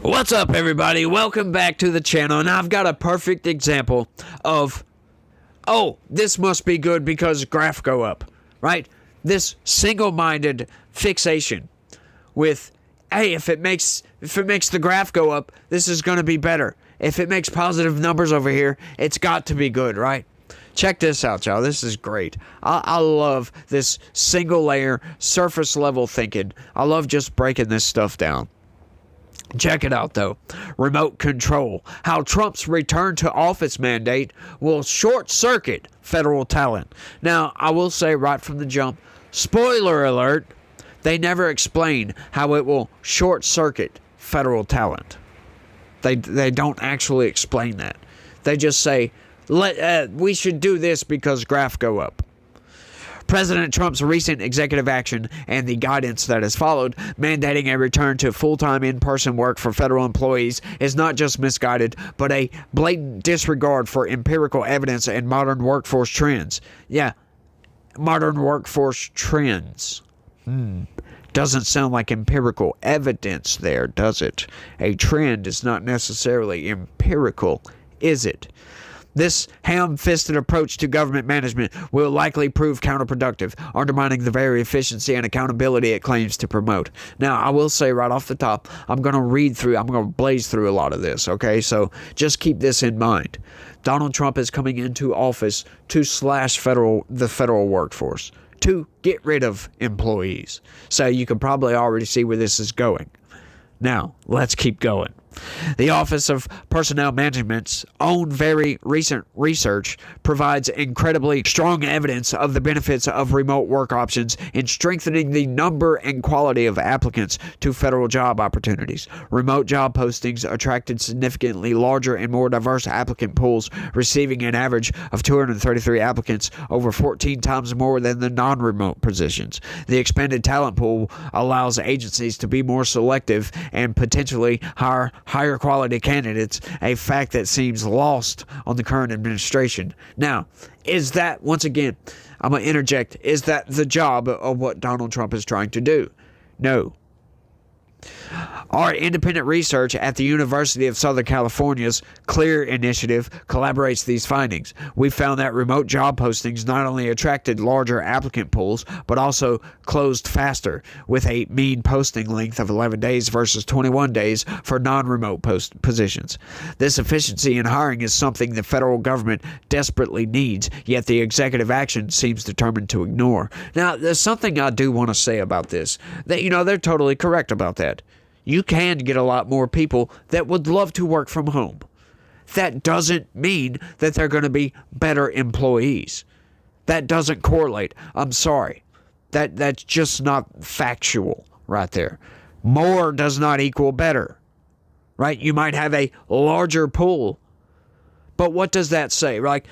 What's up, everybody? Welcome back to the channel, and I've got a perfect example of, oh, this must be good because graph go up, right? This single-minded fixation with, hey, if it makes the graph go up, this is going to be better. If it makes positive numbers over here, it's got to be good, right? Check this out, y'all. This is great. I love this single-layer, surface-level thinking. I love just breaking this stuff down. Check it out, though. Remote control. How Trump's return to office mandate will short-circuit federal talent. Now, I will say right from the jump, spoiler alert, they never explain how it will short-circuit federal talent. They don't actually explain that. They just say, we should do this because graph go up. President Trump's recent executive action and the guidance that has followed, mandating a return to full-time in-person work for federal employees, is not just misguided, but a blatant disregard for empirical evidence and modern workforce trends. Yeah, modern workforce trends. Doesn't sound like empirical evidence there, does it? A trend is not necessarily empirical, is it? This ham-fisted approach to government management will likely prove counterproductive, undermining the very efficiency and accountability it claims to promote. Now, I will say right off the top, I'm going to blaze through a lot of this, okay? So just keep this in mind. Donald Trump is coming into office to slash the federal workforce, to get rid of employees. So you can probably already see where this is going. Now, let's keep going. The Office of Personnel Management's own very recent research provides incredibly strong evidence of the benefits of remote work options in strengthening the number and quality of applicants to federal job opportunities. Remote job postings attracted significantly larger and more diverse applicant pools, receiving an average of 233 applicants, over 14 times more than the non-remote positions. The expanded talent pool allows agencies to be more selective and potentially higher quality candidates, a fact that seems lost on the current administration. Now, is that, once again, I'm going to interject, is that the job of what Donald Trump is trying to do? No. Our independent research at the University of Southern California's CLEAR initiative collaborates these findings. We found that remote job postings not only attracted larger applicant pools, but also closed faster, with a mean posting length of 11 days versus 21 days for non-remote positions. This efficiency in hiring is something the federal government desperately needs, yet the executive action seems determined to ignore. Now, there's something I do want to say about this. They're totally correct about that. You can get a lot more people that would love to work from home. That doesn't mean that they're going to be better employees. That doesn't correlate. I'm sorry. That's just not factual right there. More does not equal better, right? You might have a larger pool, but what does that say? Like,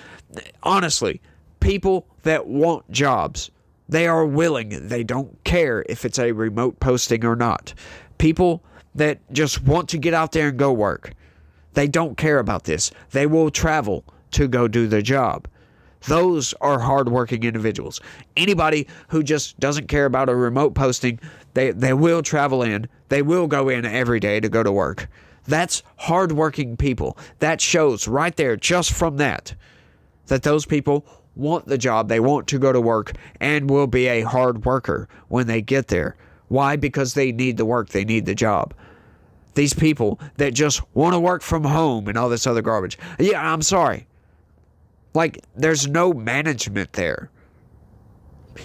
honestly, people that want jobs, they are willing. They don't care if it's a remote posting or not. People that just want to get out there and go work, they don't care about this. They will travel to go do their job. Those are hardworking individuals. Anybody who just doesn't care about a remote posting, they will travel in. They will go in every day to go to work. That's hardworking people. That shows right there, just from that those people want the job. They want to go to work and will be a hard worker when they get there. Why? Because they need the work. They need the job. These people that just want to work from home and all this other garbage. Yeah, I'm sorry. Like, there's no management there.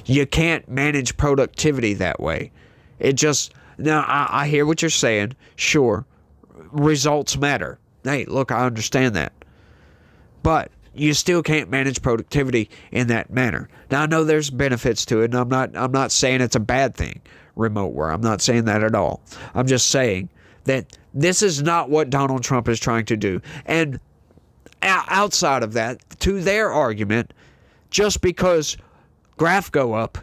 You can't manage productivity that way. Now, I hear what you're saying. Sure, results matter. Hey, look, I understand that. But you still can't manage productivity in that manner. Now, I know there's benefits to it, and I'm not saying it's a bad thing, remote work. I'm not saying that at all. I'm just saying that this is not what Donald Trump is trying to do. And outside of that, to their argument, just because graph go up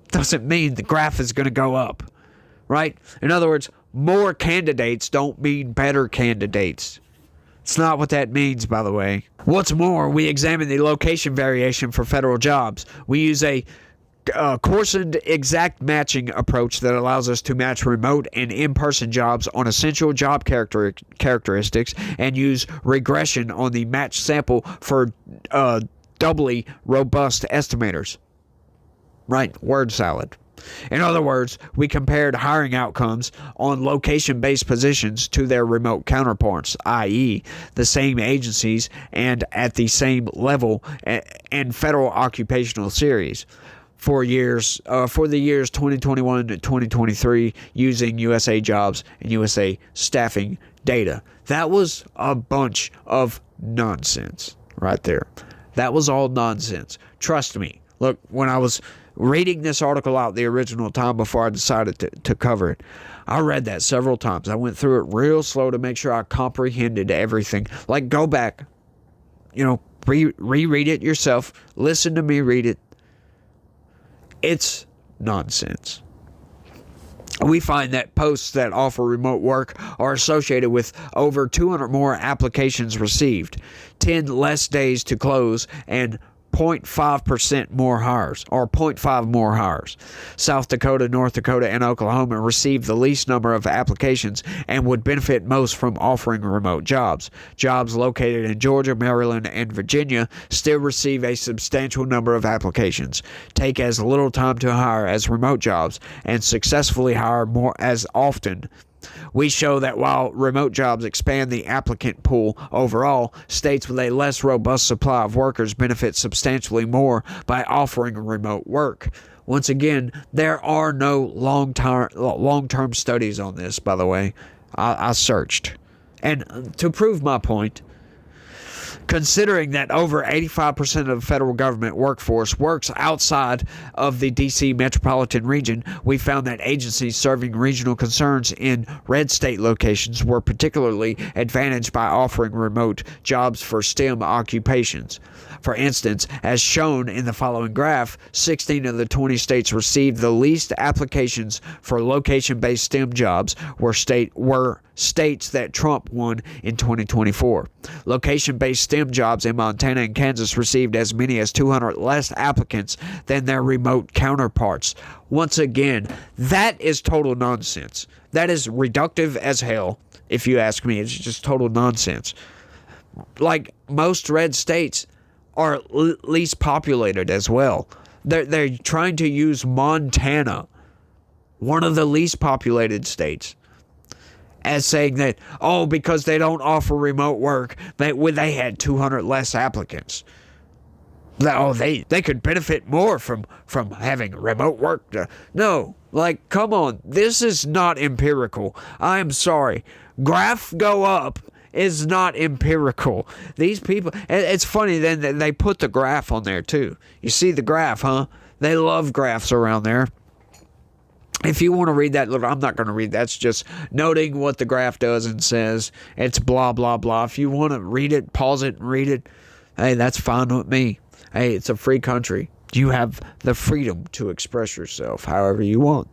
doesn't mean the graph is going to go up, right? In other words, more candidates don't mean better candidates. It's not what that means, by the way. What's more, we examine the location variation for federal jobs. We use a coarsened exact matching approach that allows us to match remote and in-person jobs on essential job characteristics and use regression on the match sample for doubly robust estimators. Right, word salad. In other words, we compared hiring outcomes on location-based positions to their remote counterparts, i.e., the same agencies and at the same level and federal occupational series for the years 2021 to 2023 using USA Jobs and USA Staffing data. That was a bunch of nonsense right there. That was all nonsense. Trust me. Look, when I was reading this article out the original time before I decided to cover it, I read that several times. I went through it real slow to make sure I comprehended everything. Like, go back, reread it yourself. Listen to me read it. It's nonsense. We find that posts that offer remote work are associated with over 200 more applications received, 10 less days to close, and 0.5% more hires, or 0.5 more hires. South Dakota, North Dakota, and Oklahoma received the least number of applications and would benefit most from offering remote jobs. Jobs located in Georgia, Maryland, and Virginia still receive a substantial number of applications, take as little time to hire as remote jobs, and successfully hire more as often. We show that while remote jobs expand the applicant pool overall, states with a less robust supply of workers benefit substantially more by offering remote work. Once again, there are no long-term studies on this, by the way. I searched. And to prove my point, considering that over 85% of the federal government workforce works outside of the D.C. metropolitan region, we found that agencies serving regional concerns in red state locations were particularly advantaged by offering remote jobs for STEM occupations. For instance, as shown in the following graph, 16 of the 20 states received the least applications for location-based STEM jobs were states that Trump won in 2024. Location-based STEM jobs in Montana and Kansas received as many as 200 less applicants than their remote counterparts. Once again, that is total nonsense. That is reductive as hell, if you ask me. It's just total nonsense. Like, most red states are least populated as well. They're trying to use Montana, one of the least populated states, as saying that, because they don't offer remote work, they had 200 less applicants. They could benefit more from having remote work. No, like, come on. This is not empirical. I'm sorry. Graph go up is not empirical. These people, it's funny then that they put the graph on there too. You see the graph, huh? They love graphs around there. If you want to read that, look, I'm not going to read that. It's just noting what the graph does and says. It's blah, blah, blah. If you want to read it, pause it and read it, hey, that's fine with me. Hey, it's a free country. You have the freedom to express yourself however you want.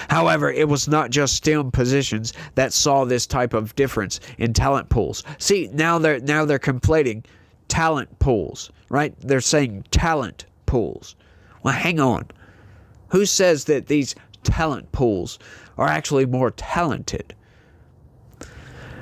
However, it was not just STEM positions that saw this type of difference in talent pools. See, now they're conflating talent pools, right? They're saying talent pools. Well, hang on. Who says that these talent pools are actually more talented?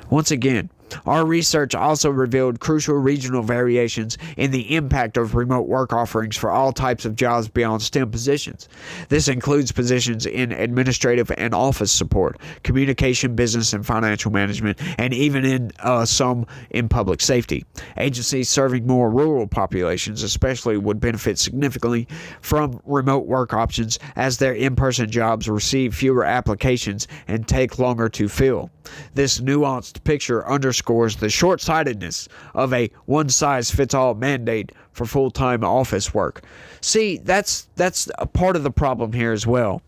Once again, our research also revealed crucial regional variations in the impact of remote work offerings for all types of jobs beyond STEM positions. This includes positions in administrative and office support, communication, business, and financial management, and even in some in public safety. Agencies serving more rural populations especially would benefit significantly from remote work options, as their in-person jobs receive fewer applications and take longer to fill. This nuanced picture underscores the short-sightedness of a one-size-fits-all mandate for full-time office work. See, that's a part of the problem here as well.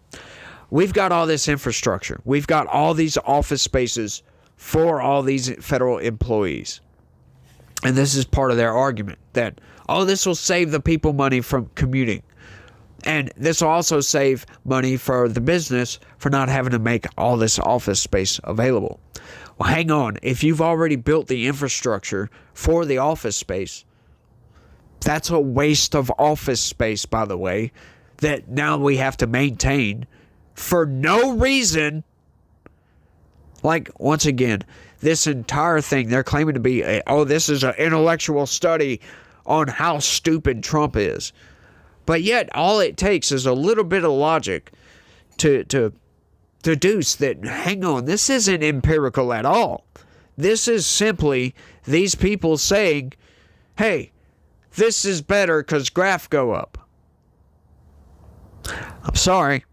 We've got all this infrastructure. We've got all these office spaces for all these federal employees. And this is part of their argument that, this will save the people money from commuting. And this will also save money for the business for not having to make all this office space available. Well, hang on. If you've already built the infrastructure for the office space, that's a waste of office space, by the way. that now we have to maintain for no reason. Like, once again, this entire thing, they're claiming to be, this is an intellectual study on how stupid Trump is. But yet, all it takes is a little bit of logic to deduce that, hang on, this isn't empirical at all. This is simply these people saying, hey, this is better because graph go up. I'm sorry.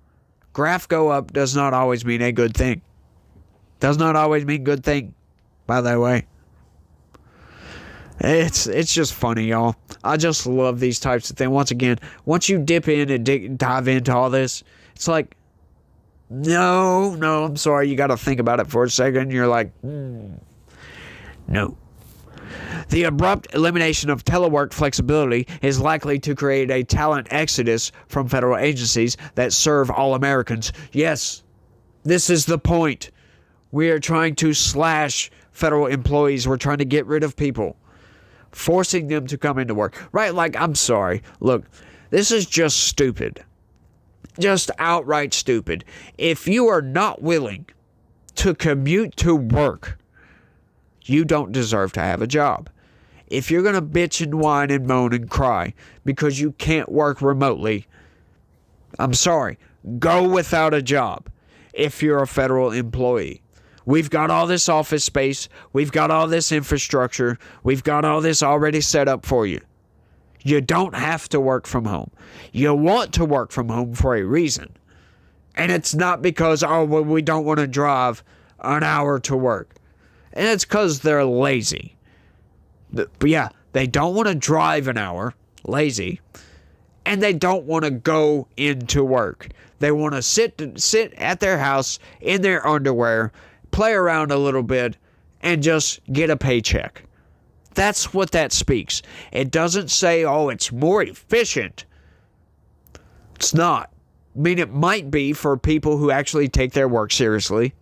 Graph go up does not always mean a good thing. Does not always mean good thing, by the way. It's just funny, y'all. I just love these types of things. Once again, once you dip in and dive into all this, it's like, no, I'm sorry. You got to think about it for a second. You're like, no. The abrupt elimination of telework flexibility is likely to create a talent exodus from federal agencies that serve all Americans. Yes, this is the point. We are trying to slash federal employees. We're trying to get rid of people, forcing them to come into work. Right? Like, I'm sorry. Look, this is just stupid. Just outright stupid. If you are not willing to commute to work, you don't deserve to have a job. If you're going to bitch and whine and moan and cry because you can't work remotely, I'm sorry. Go without a job if you're a federal employee. We've got all this office space. We've got all this infrastructure. We've got all this already set up for you. You don't have to work from home. You want to work from home for a reason. And it's not because, we don't want to drive an hour to work. And it's because they're lazy. But yeah, they don't want to drive an hour, lazy, and they don't want to go into work. They want to sit at their house in their underwear, play around a little bit, and just get a paycheck. That's what that speaks. It doesn't say, it's more efficient. It's not. I mean, it might be for people who actually take their work seriously.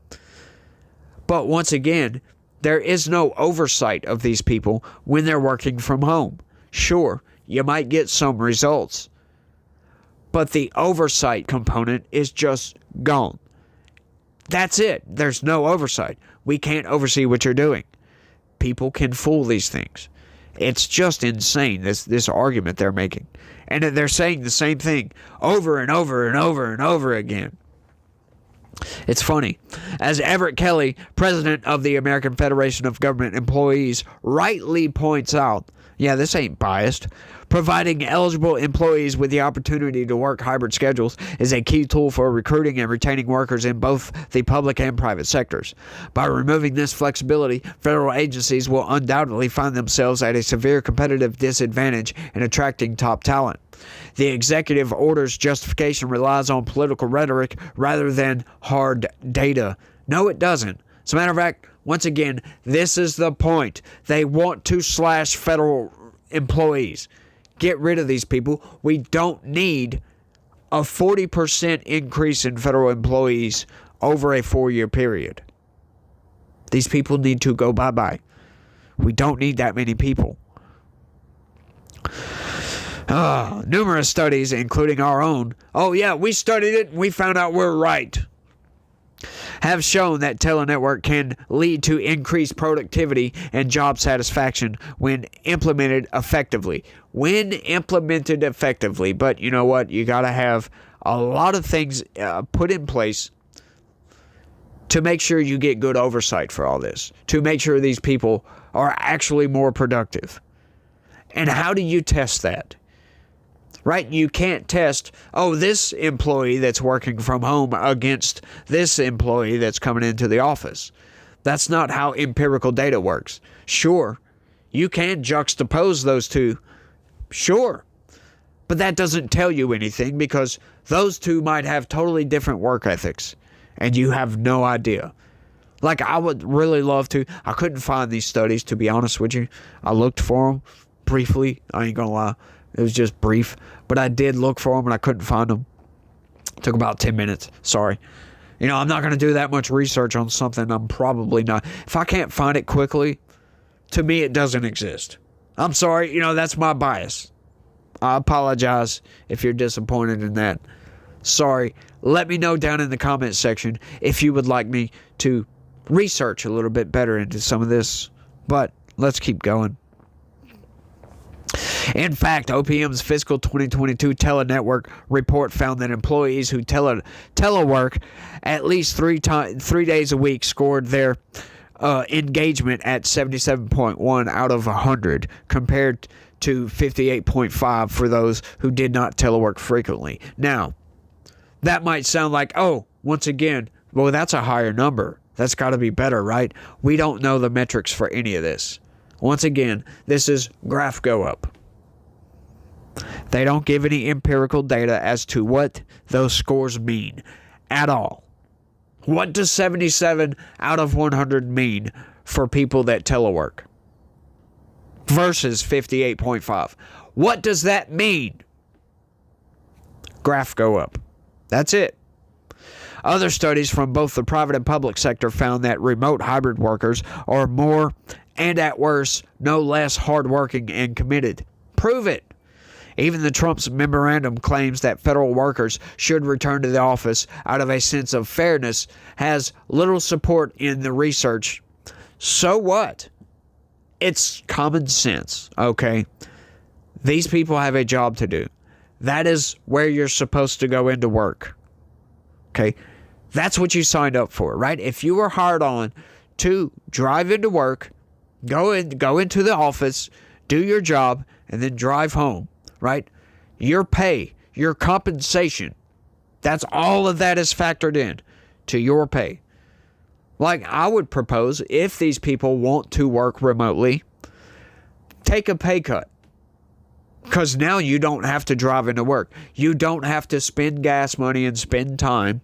But once again, there is no oversight of these people when they're working from home. Sure, you might get some results, but the oversight component is just gone. That's it. There's no oversight. We can't oversee what you're doing. People can fool these things. It's just insane, this argument they're making. And they're saying the same thing over and over and over and over again. It's funny. As Everett Kelly, president of the American Federation of Government Employees, rightly points out, this ain't biased. Providing eligible employees with the opportunity to work hybrid schedules is a key tool for recruiting and retaining workers in both the public and private sectors. By removing this flexibility, federal agencies will undoubtedly find themselves at a severe competitive disadvantage in attracting top talent. The executive order's justification relies on political rhetoric rather than hard data. No, it doesn't. As a matter of fact, once again, this is the point. They want to slash federal employees. Get rid of these people. We don't need a 40% increase in federal employees over a 4-year period. These people need to go bye-bye. We don't need that many people. Numerous studies, including our own, we studied it and we found out we're right, have shown that telenetwork can lead to increased productivity and job satisfaction when implemented effectively. But you know what? You got to have a lot of things put in place to make sure you get good oversight for all this, to make sure these people are actually more productive. And how do you test that? Right? You can't test, this employee that's working from home against this employee that's coming into the office. That's not how empirical data works. Sure, you can juxtapose those two. Sure. But that doesn't tell you anything because those two might have totally different work ethics and you have no idea. Like, I would really love to. I couldn't find these studies, to be honest with you. I looked for them briefly. I ain't gonna lie. It was just brief, but I did look for them and I couldn't find them. It took about 10 minutes. Sorry. I'm not going to do that much research on something I'm probably not. If I can't find it quickly, to me, it doesn't exist. I'm sorry. That's my bias. I apologize if you're disappointed in that. Sorry. Let me know down in the comments section if you would like me to research a little bit better into some of this. But let's keep going. In fact, OPM's fiscal 2022 Telenetwork report found that employees who telework at least three days a week scored their engagement at 77.1 out of 100, compared to 58.5 for those who did not telework frequently. Now, that might sound like, oh, once again, well, that's a higher number. That's got to be better, right? We don't know the metrics for any of this. Once again, this is graph go up. They don't give any empirical data as to what those scores mean at all. What does 77 out of 100 mean for people that telework versus 58.5? What does that mean? Graph go up. That's it. Other studies from both the private and public sector found that remote hybrid workers are more and at worst no less hardworking and committed. Prove it. Even the Trump's memorandum claims that federal workers should return to the office out of a sense of fairness has little support in the research. So what? It's common sense, okay? These people have a job to do. That is where you're supposed to go into work. Okay? That's what you signed up for, right? If you were hired on to drive into work, go into the office, do your job, and then drive home, right? Your pay, your compensation, that's all of that is factored in to your pay. Like I would propose, if these people want to work remotely, take a pay cut. Because now you don't have to drive into work. You don't have to spend gas money and spend time.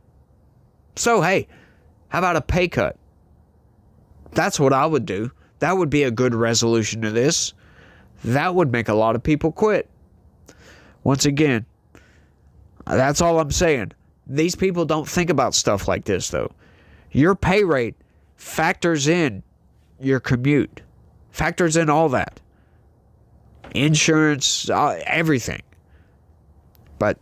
So, hey, how about a pay cut? That's what I would do. That would be a good resolution to this. That would make a lot of people quit. Once again, that's all I'm saying. These people don't think about stuff like this, though. Your pay rate factors in your commute. Factors in all that. Insurance, everything. But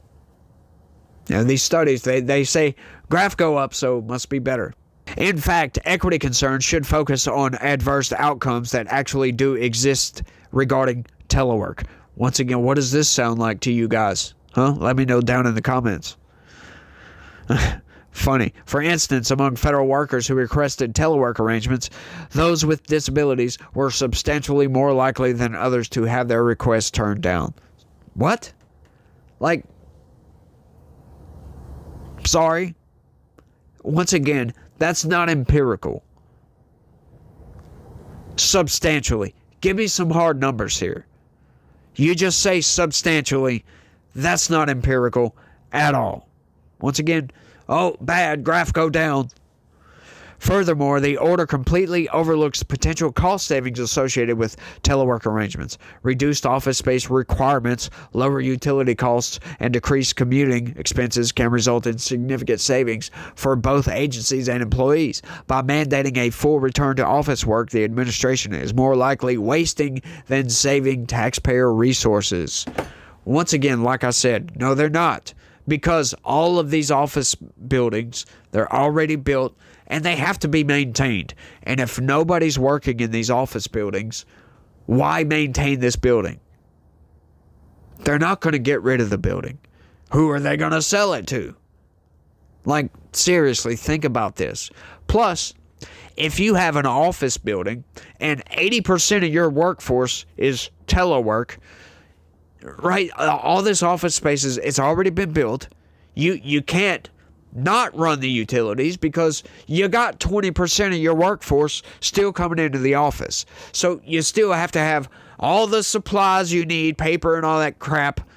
you know, these studies, they say graph go up, so must be better. In fact, equity concerns should focus on adverse outcomes that actually do exist regarding telework. Once again, what does this sound like to you guys? Huh? Let me know down in the comments. Funny. For instance, among federal workers who requested telework arrangements, those with disabilities were substantially more likely than others to have their requests turned down. What? Like, sorry? Once again, that's not empirical. Substantially. Give me some hard numbers here. You just say substantially, that's not empirical at all. Once again, oh, bad, graph go down. Furthermore, the order completely overlooks potential cost savings associated with telework arrangements. Reduced office space requirements, lower utility costs, and decreased commuting expenses can result in significant savings for both agencies and employees. By mandating a full return to office work, the administration is more likely wasting than saving taxpayer resources. Once again, like I said, no, they're not. Because all of these office buildings, they're already built and they have to be maintained. And if nobody's working in these office buildings, why maintain this building? They're not going to get rid of the building. Who are they going to sell it to? Like, seriously, think about this. Plus, if you have an office building and 80% of your workforce is telework, right, all this office space it's already been built. You can't not run the utilities because you got 20% of your workforce still coming into the office. So you still have to have all the supplies you need, paper and all that crap.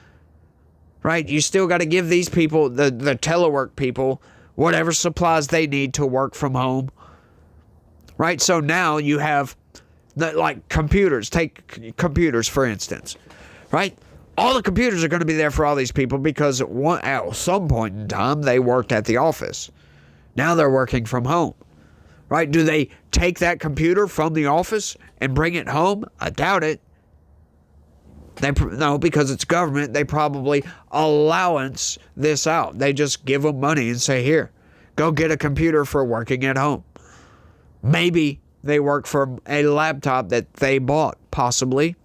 Right? You still got to give these people, the telework people, whatever supplies they need to work from home. Right? So now you have like computers. Take computers, for instance. Right? All the computers are going to be there for all these people because at some point in time, they worked at the office. Now they're working from home. Right? Do they take that computer from the office and bring it home? I doubt it. No, because it's government, they probably allowance this out. They just give them money and say, here, go get a computer for working at home. Maybe they work for a laptop that they bought, possibly.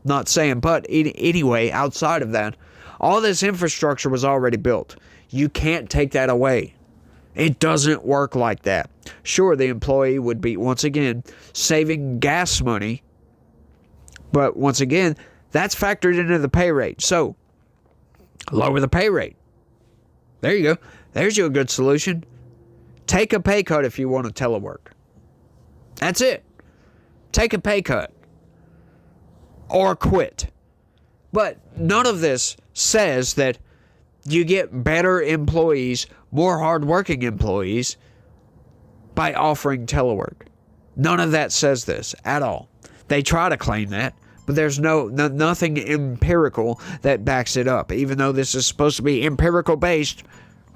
Not saying, but anyway, outside of that, all this infrastructure was already built. You can't take that away. It doesn't work like that. Sure, the employee would be, once again, saving gas money, but once again, that's factored into the pay rate. So, lower the pay rate. There you go. There's your good solution. Take a pay cut if you want to telework. That's it. Take a pay cut. Or quit. But none of this says that you get better employees, more hardworking employees, by offering telework. None of that says this at all. They try to claim that, but there's nothing empirical that backs it up. Even though this is supposed to be empirical based,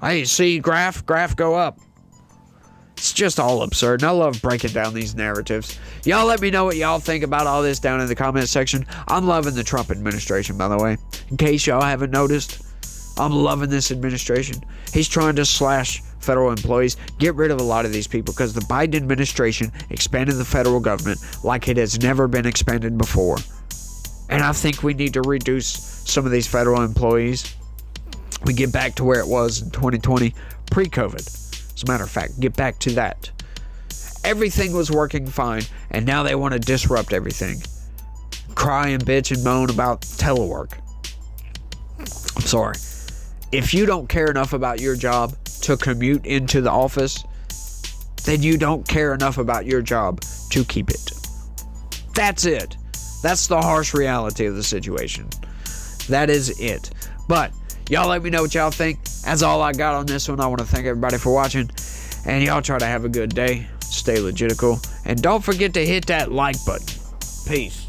hey, see graph go up. It's just all absurd, and I love breaking down these narratives. Y'all let me know what y'all think about all this down in the comment section. I'm loving the Trump administration, by the way. In case y'all haven't noticed, I'm loving this administration. He's trying to slash federal employees, get rid of a lot of these people, because the Biden administration expanded the federal government like it has never been expanded before. And I think we need to reduce some of these federal employees. We get back to where it was in 2020, pre-COVID. As a matter of fact, get back to that. Everything was working fine, and now they want to disrupt everything. Cry and bitch and moan about telework. I'm sorry. If you don't care enough about your job to commute into the office, then you don't care enough about your job to keep it. That's it. That's the harsh reality of the situation. That is it. But y'all let me know what y'all think. That's all I got on this one. I want to thank everybody for watching. And y'all try to have a good day. Stay legitical. And don't forget to hit that like button. Peace.